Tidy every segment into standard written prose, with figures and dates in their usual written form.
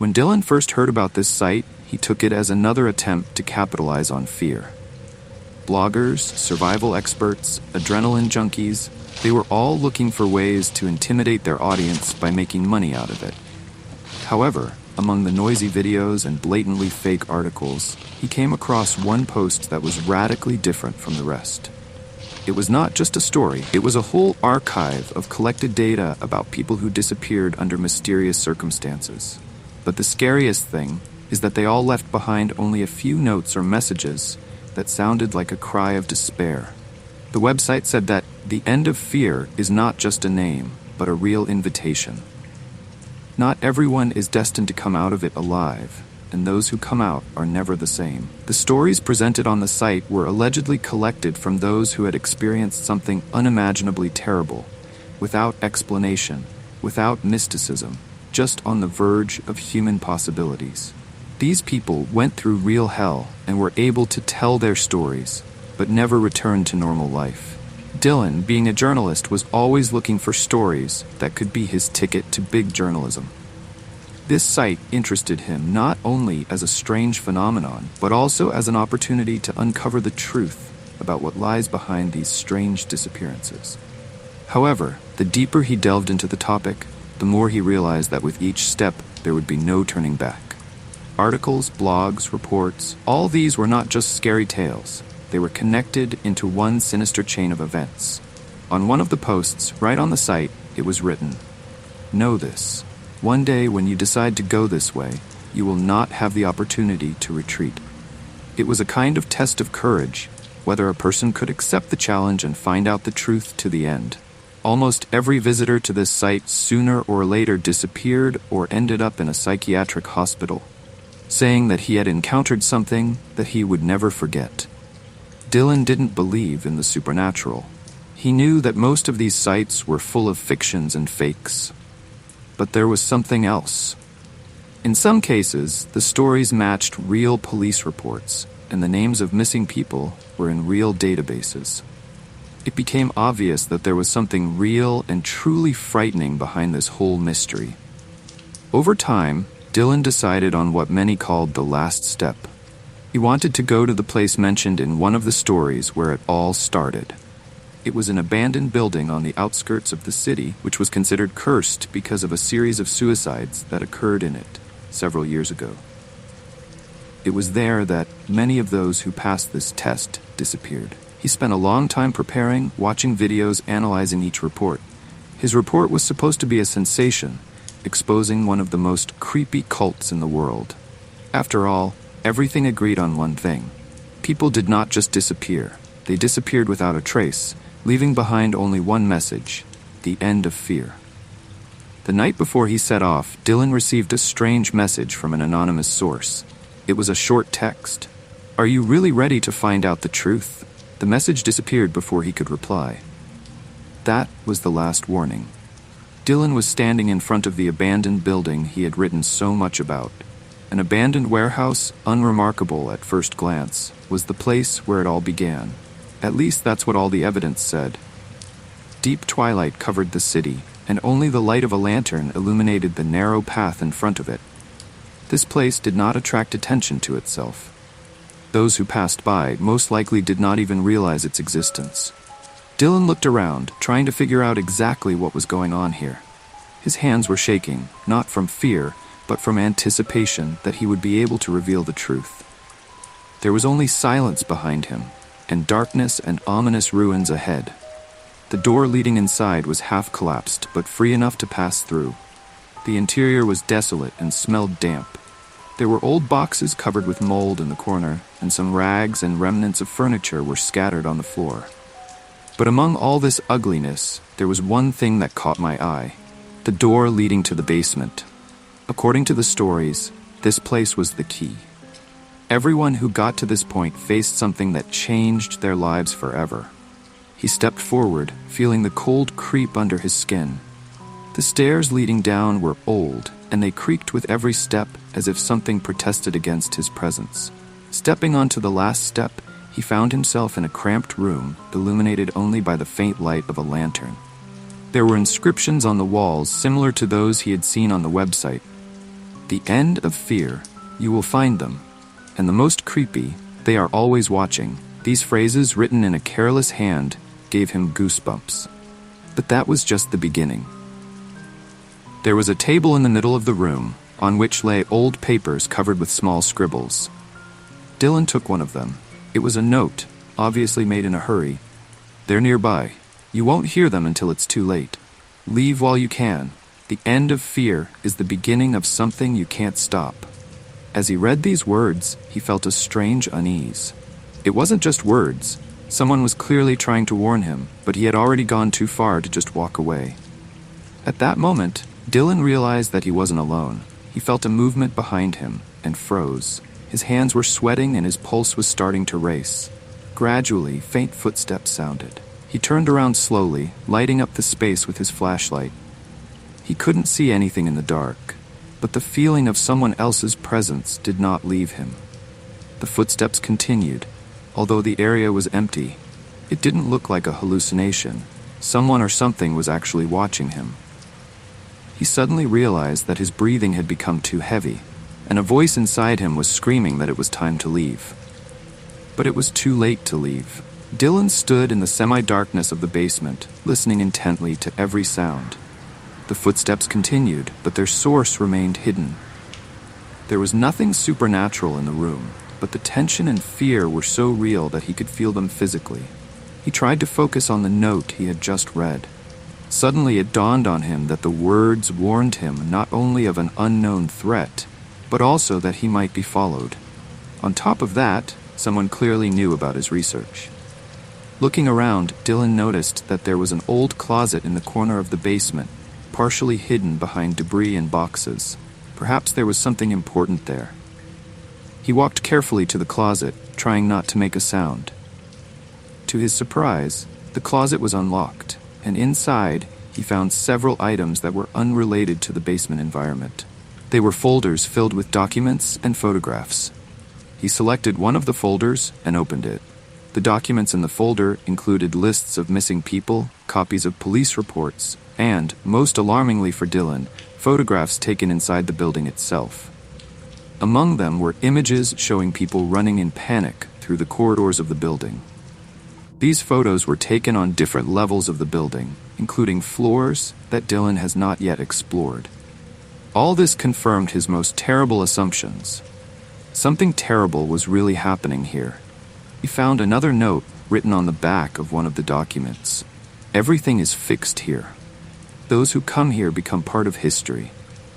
When Dylan first heard about this site, he took it as another attempt to capitalize on fear. Bloggers, survival experts, adrenaline junkies, they were all looking for ways to intimidate their audience by making money out of it. However, among the noisy videos and blatantly fake articles, he came across one post that was radically different from the rest. It was not just a story, it was a whole archive of collected data about people who disappeared under mysterious circumstances. But the scariest thing is that they all left behind only a few notes or messages that sounded like a cry of despair. The website said that the end of fear is not just a name, but a real invitation. Not everyone is destined to come out of it alive, and those who come out are never the same. The stories presented on the site were allegedly collected from those who had experienced something unimaginably terrible, without explanation, without mysticism, just on the verge of human possibilities. These people went through real hell and were able to tell their stories, but never returned to normal life. Dylan, being a journalist, was always looking for stories that could be his ticket to big journalism. This site interested him not only as a strange phenomenon, but also as an opportunity to uncover the truth about what lies behind these strange disappearances. However, the deeper he delved into the topic, the more he realized that with each step, there would be no turning back. Articles, blogs, reports, all these were not just scary tales. They were connected into one sinister chain of events. On one of the posts, right on the site, it was written, "Know this. One day when you decide to go this way, you will not have the opportunity to retreat." It was a kind of test of courage, whether a person could accept the challenge and find out the truth to the end. Almost every visitor to this site sooner or later disappeared or ended up in a psychiatric hospital, saying that he had encountered something that he would never forget. Dylan didn't believe in the supernatural. He knew that most of these sites were full of fictions and fakes. But there was something else. In some cases, the stories matched real police reports, and the names of missing people were in real databases. It became obvious that there was something real and truly frightening behind this whole mystery. Over time, Dylan decided on what many called the last step. He wanted to go to the place mentioned in one of the stories where it all started. It was an abandoned building on the outskirts of the city, which was considered cursed because of a series of suicides that occurred in it several years ago. It was there that many of those who passed this test disappeared. He spent a long time preparing, watching videos, analyzing each report. His report was supposed to be a sensation, exposing one of the most creepy cults in the world. After all, everything agreed on one thing. People did not just disappear. They disappeared without a trace, leaving behind only one message: the end of fear. The night before he set off, Dylan received a strange message from an anonymous source. It was a short text. "Are you really ready to find out the truth?" The message disappeared before he could reply. That was the last warning. Dylan was standing in front of the abandoned building he had written so much about. An abandoned warehouse, unremarkable at first glance, was the place where it all began. At least that's what all the evidence said. Deep twilight covered the city, and only the light of a lantern illuminated the narrow path in front of it. This place did not attract attention to itself. Those who passed by most likely did not even realize its existence. Dylan looked around, trying to figure out exactly what was going on here. His hands were shaking, not from fear, but from anticipation that he would be able to reveal the truth. There was only silence behind him, and darkness and ominous ruins ahead. The door leading inside was half collapsed, but free enough to pass through. The interior was desolate and smelled damp. There were old boxes covered with mold in the corner, and some rags and remnants of furniture were scattered on the floor. But among all this ugliness, there was one thing that caught my eye: the door leading to the basement. According to the stories, this place was the key. Everyone who got to this point faced something that changed their lives forever. He stepped forward, feeling the cold creep under his skin. The stairs leading down were old, and they creaked with every step as if something protested against his presence. Stepping onto the last step, he found himself in a cramped room, illuminated only by the faint light of a lantern. There were inscriptions on the walls similar to those he had seen on the website. the end of fear, you will find them. And the most creepy, they are always watching. These phrases written in a careless hand gave him goosebumps. But that was just the beginning. There was a table in the middle of the room, on which lay old papers covered with small scribbles. Dylan took one of them. It was a note, obviously made in a hurry. They're nearby. You won't hear them until it's too late. Leave while you can. The end of fear is the beginning of something you can't stop. As he read these words, he felt a strange unease. It wasn't just words. Someone was clearly trying to warn him, but he had already gone too far to just walk away. At that moment, Dylan realized that he wasn't alone. He felt a movement behind him and froze. His hands were sweating and his pulse was starting to race. Gradually, faint footsteps sounded. He turned around slowly, lighting up the space with his flashlight. He couldn't see anything in the dark, but the feeling of someone else's presence did not leave him. The footsteps continued, although the area was empty. It didn't look like a hallucination. Someone or something was actually watching him. He suddenly realized that his breathing had become too heavy, and a voice inside him was screaming that it was time to leave. But it was too late to leave. Dylan stood in the semi-darkness of the basement, listening intently to every sound. The footsteps continued, but their source remained hidden. There was nothing supernatural in the room, but the tension and fear were so real that he could feel them physically. He tried to focus on the note he had just read. Suddenly it dawned on him that the words warned him not only of an unknown threat, but also that he might be followed. On top of that, someone clearly knew about his research. Looking around, Dylan noticed that there was an old closet in the corner of the basement, partially hidden behind debris and boxes. Perhaps there was something important there. He walked carefully to the closet, trying not to make a sound. To his surprise, the closet was unlocked, and inside, he found several items that were unrelated to the basement environment. They were folders filled with documents and photographs. He selected one of the folders and opened it. The documents in the folder included lists of missing people, copies of police reports, and, most alarmingly for Dylan, photographs taken inside the building itself. Among them were images showing people running in panic through the corridors of the building. These photos were taken on different levels of the building, including floors that Dylan has not yet explored. All this confirmed his most terrible assumptions. Something terrible was really happening here. He found another note written on the back of one of the documents. Everything is fixed here. Those who come here become part of history.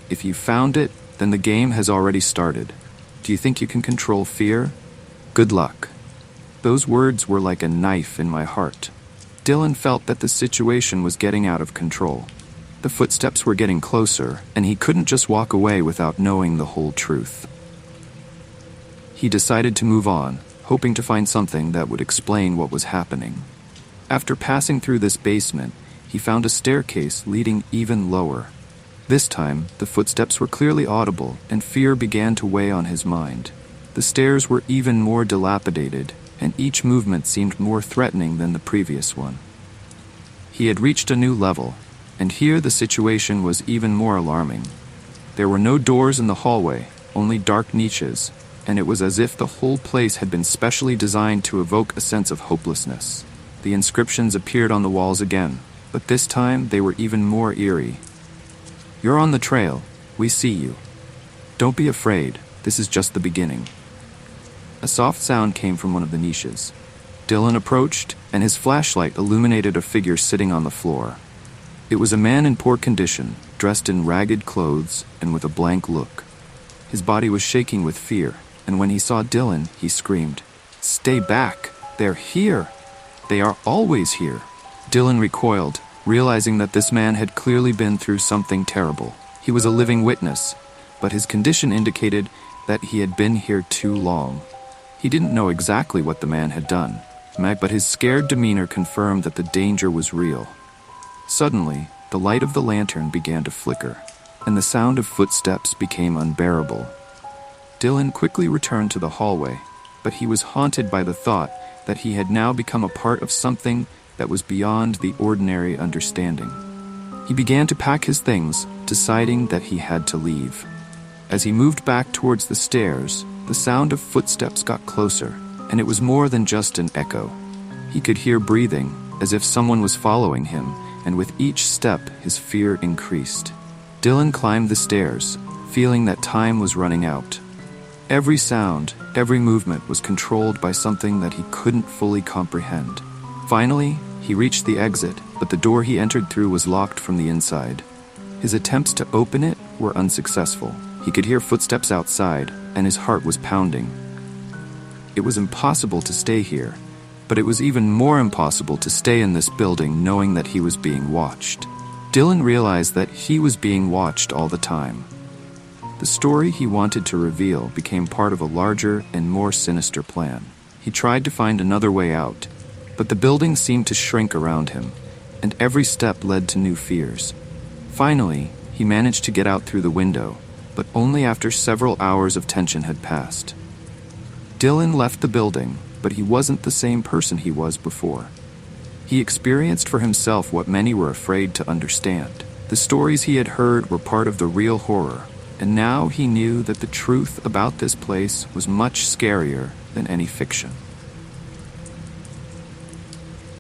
If you found it, then the game has already started. Do you think you can control fear? Good luck. Those words were like a knife in my heart. Dylan felt that the situation was getting out of control. The footsteps were getting closer, and he couldn't just walk away without knowing the whole truth. He decided to move on, hoping to find something that would explain what was happening. After passing through this basement, he found a staircase leading even lower. This time, the footsteps were clearly audible, and fear began to weigh on his mind. The stairs were even more dilapidated, and each movement seemed more threatening than the previous one. He had reached a new level, and here the situation was even more alarming. There were no doors in the hallway, only dark niches, and it was as if the whole place had been specially designed to evoke a sense of hopelessness. The inscriptions appeared on the walls again, but this time they were even more eerie. "You're on the trail. We see you. Don't be afraid. This is just the beginning." A soft sound came from one of the niches. Dylan approached, and his flashlight illuminated a figure sitting on the floor. It was a man in poor condition, dressed in ragged clothes and with a blank look. His body was shaking with fear, and when he saw Dylan, he screamed, "Stay back! They're here! They are always here!" Dylan recoiled, realizing that this man had clearly been through something terrible. He was a living witness, but his condition indicated that he had been here too long. He didn't know exactly what the man had done, but his scared demeanor confirmed that the danger was real. Suddenly, the light of the lantern began to flicker, and the sound of footsteps became unbearable. Dylan quickly returned to the hallway, but he was haunted by the thought that he had now become a part of something that was beyond the ordinary understanding. He began to pack his things, deciding that he had to leave. As he moved back towards the stairs, the sound of footsteps got closer, and it was more than just an echo. He could hear breathing, as if someone was following him, and with each step, his fear increased. Dylan climbed the stairs, feeling that time was running out. Every sound, every movement was controlled by something that he couldn't fully comprehend. Finally, he reached the exit, but the door he entered through was locked from the inside. His attempts to open it were unsuccessful. He could hear footsteps outside, and his heart was pounding. It was impossible to stay here, but it was even more impossible to stay in this building knowing that he was being watched. Dylan realized that he was being watched all the time. The story he wanted to reveal became part of a larger and more sinister plan. He tried to find another way out, but the building seemed to shrink around him, and every step led to new fears. Finally, he managed to get out through the window, but only after several hours of tension had passed. Dylan left the building, but he wasn't the same person he was before. He experienced for himself what many were afraid to understand. The stories he had heard were part of the real horror, and now he knew that the truth about this place was much scarier than any fiction.